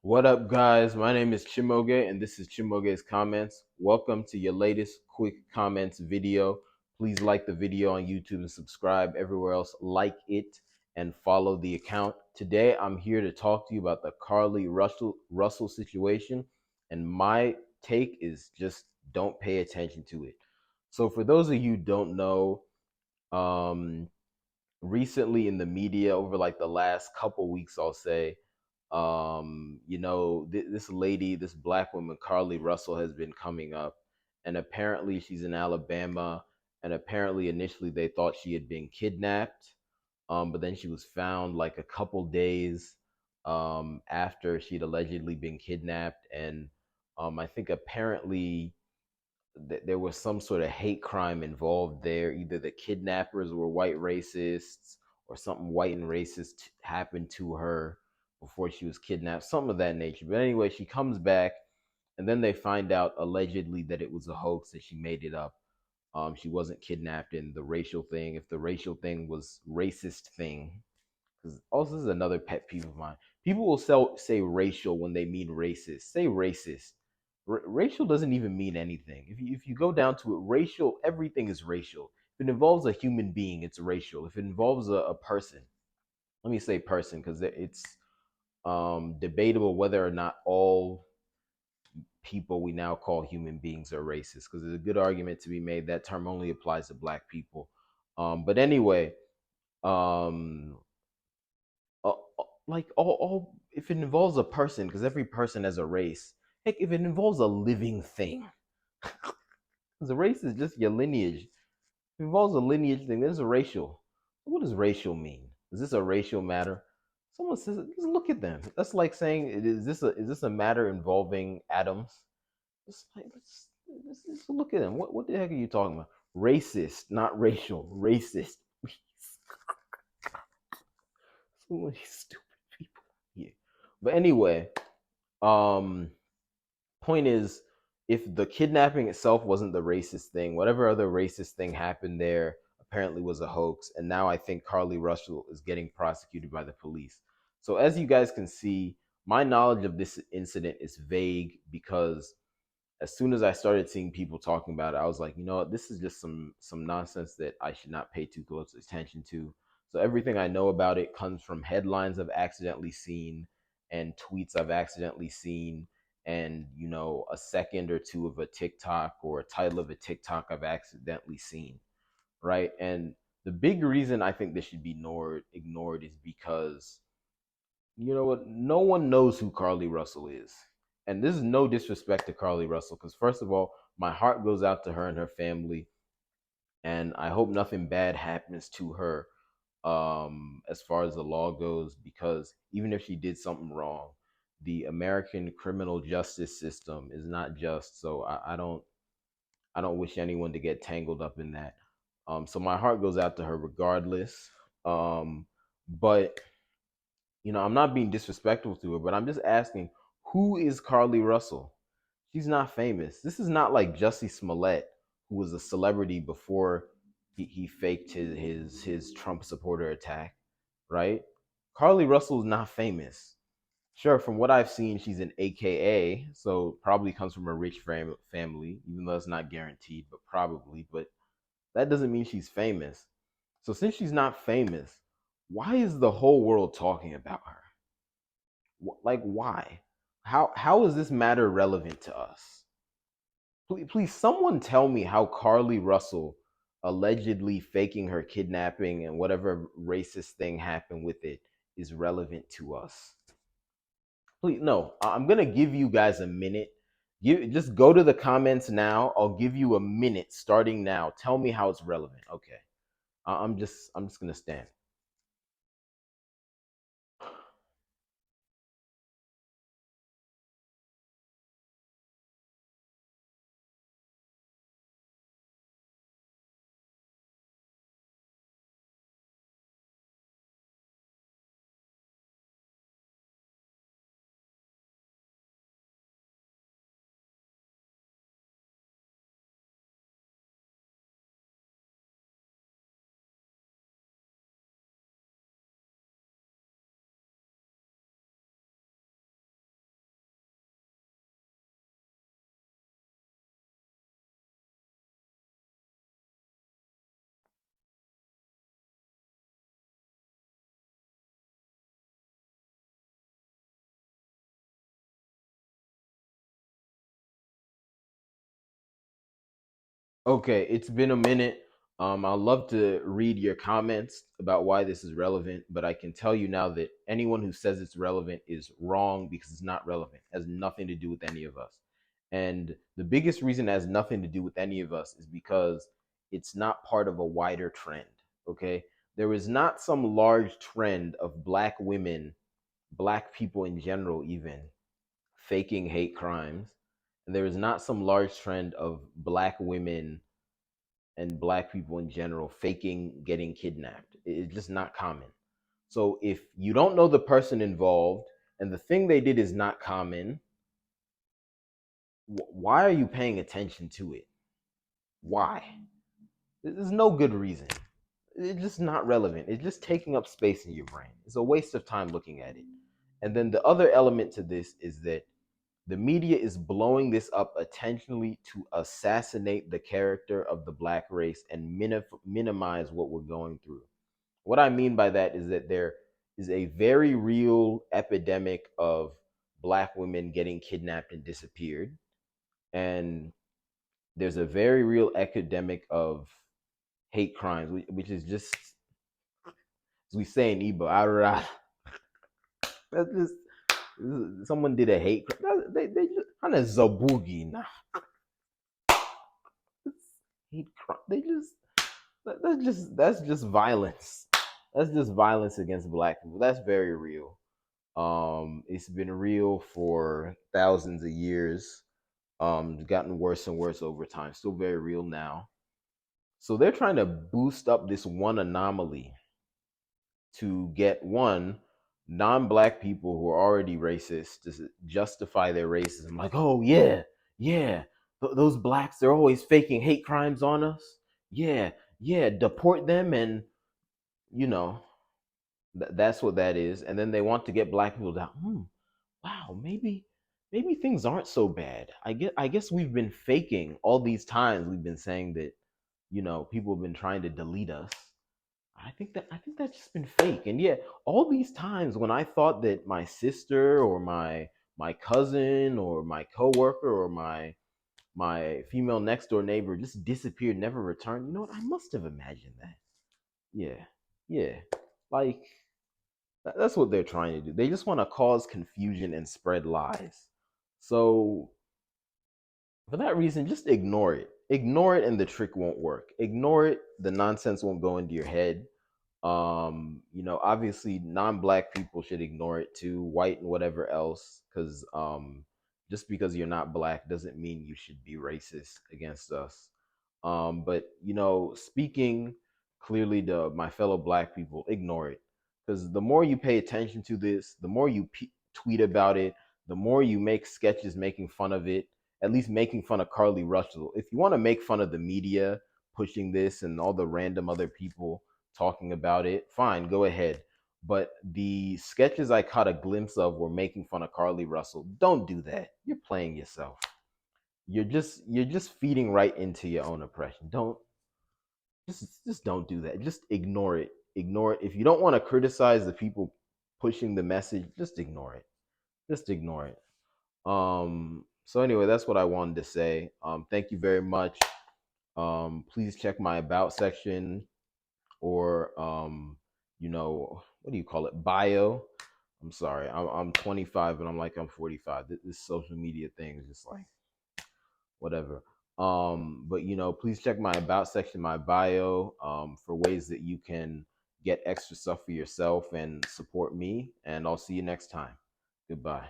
What up, guys? My name is Chimoge, and this is Chimoge's Comments. Welcome to your latest quick comments video. Please like the video on YouTube and subscribe everywhere else. Like it and follow the account. Today, I'm here to talk to you about the Carlee Russell situation, and my take is just don't pay attention to it. So, for those of you who don't know, um, recently in the media over like the last couple weeks, I'll say, this lady, this black woman, Carlee Russell, has been coming up, and apparently she's in Alabama, and apparently initially they thought she had been kidnapped, but then she was found like a couple days after she'd allegedly been kidnapped, and I think apparently there was some sort of hate crime involved there. Either the kidnappers were white racists or something white and racist happened to her before she was kidnapped, something of that nature. But anyway, she comes back, and then they find out allegedly that it was a hoax, that she made it up. She wasn't kidnapped, and the racial thing, if the racial thing was racist thing, because also this is another pet peeve of mine. People will say racial when they mean racist. Say racist. Racial doesn't even mean anything. If you go down to it, racial, everything is racial. If it involves a human being, it's racial. If it involves a person, let me say person, because it's debatable whether or not all people we now call human beings are racist. Because there's a good argument to be made that term only applies to black people. But anyway, um, like all if it involves a person, because every person has a race. Heck, if it involves a living thing, because the race is just your lineage. If it involves a lineage thing, there's a racial. What does racial mean? Is this a racial matter? Someone says, just look at them. That's like saying, is this a matter involving atoms? It's like, let's look at them. What the heck are you talking about? Racist, not racial. Racist. So many stupid people here. But anyway, um, point is, if the kidnapping itself wasn't the racist thing, whatever other racist thing happened there apparently was a hoax, and now I think Carlee Russell is getting prosecuted by the police. So as you guys can see, my knowledge of this incident is vague, because as soon as I started seeing people talking about it, I was like, you know what, this is just some nonsense that I should not pay too close attention to. So everything I know about it comes from headlines I've accidentally seen, and tweets I've accidentally seen, and a second or two of a TikTok or a title of a TikTok I've accidentally seen, right? And the big reason I think this should be ignored is because, you know what? No one knows who Carlee Russell is. And this is no disrespect to Carlee Russell, because, first of all, my heart goes out to her and her family. And I hope nothing bad happens to her, as far as the law goes, because even if she did something wrong, the American criminal justice system is not just. So I don't wish anyone to get tangled up in that. So my heart goes out to her regardless. But I'm not being disrespectful to her, but I'm just asking, who is Carlee Russell? She's not famous. This is not like Jussie Smollett, who was a celebrity before he faked his Trump supporter attack, right? Carlee Russell is not famous. Sure, from what I've seen, she's an AKA, so probably comes from a rich family, even though it's not guaranteed, but probably. But that doesn't mean she's famous. So since she's not famous, why is the whole world talking about her? Like, why? How is this matter relevant to us? Please, someone tell me how Carlee Russell allegedly faking her kidnapping and whatever racist thing happened with it is relevant to us. Please, no. I'm gonna give you guys a minute. You just go to the comments now. I'll give you a minute starting now. Tell me how it's relevant. Okay. I'm just gonna stand. Okay, it's been a minute. I'd love to read your comments about why this is relevant, but I can tell you now that anyone who says it's relevant is wrong because it's not relevant. It has nothing to do with any of us. And the biggest reason it has nothing to do with any of us is because it's not part of a wider trend. Okay. There is not some large trend of black women, black people in general, even faking hate crimes. And there is not some large trend of black women and black people in general faking getting kidnapped. It's just not common. So if you don't know the person involved and the thing they did is not common, why are you paying attention to it? Why? There's no good reason. It's just not relevant. It's just taking up space in your brain. It's a waste of time looking at it. And then the other element to this is that the media is blowing this up intentionally to assassinate the character of the black race and minimize what we're going through. What I mean by that is that there is a very real epidemic of black women getting kidnapped and disappeared. And there's a very real epidemic of hate crimes, which is just, as we say in Igbo, that's just, someone did a hate crime. They just, kind of zabugi. Nah, hate crime. They just, that's just violence. That's just violence against black people. That's very real. It's been real for thousands of years. It's gotten worse and worse over time. Still very real now. So they're trying to boost up this one anomaly to get one non-black people who are already racist to justify their racism. Like, oh yeah, yeah, those blacks, they're always faking hate crimes on us. Yeah, yeah, deport them, and you know that's what that is. And then they want to get black people down. Wow, maybe things aren't so bad. I guess we've been faking all these times. We've been saying that, people have been trying to delete us. I think that's just been fake. And yeah, all these times when I thought that my sister or my cousin or my coworker or my female next door neighbor just disappeared, never returned. You know what? I must have imagined that. Yeah. Yeah. Like that's what they're trying to do. They just want to cause confusion and spread lies. So for that reason, just ignore it. Ignore it and the trick won't work. Ignore it, the nonsense won't go into your head. Obviously non-black people should ignore it too, white and whatever else, because just because you're not black doesn't mean you should be racist against us. But speaking clearly to my fellow black people, ignore it, because the more you pay attention to this, the more you tweet about it, the more you make sketches making fun of it, at least making fun of Carlee Russell. If you want to make fun of the media pushing this and all the random other people talking about it, fine, go ahead. But the sketches I caught a glimpse of were making fun of Carlee Russell. Don't do that. You're playing yourself. You're just feeding right into your own oppression. Don't don't do that. Just ignore it. Ignore it. If you don't want to criticize the people pushing the message, just ignore it. Just ignore it. So anyway, that's what I wanted to say. Thank you very much. Please check my about section or what do you call it? Bio. I'm sorry. I'm 25 and I'm like I'm 45. This social media thing is just like whatever. But please check my about section, my bio, for ways that you can get extra stuff for yourself and support me. And I'll see you next time. Goodbye.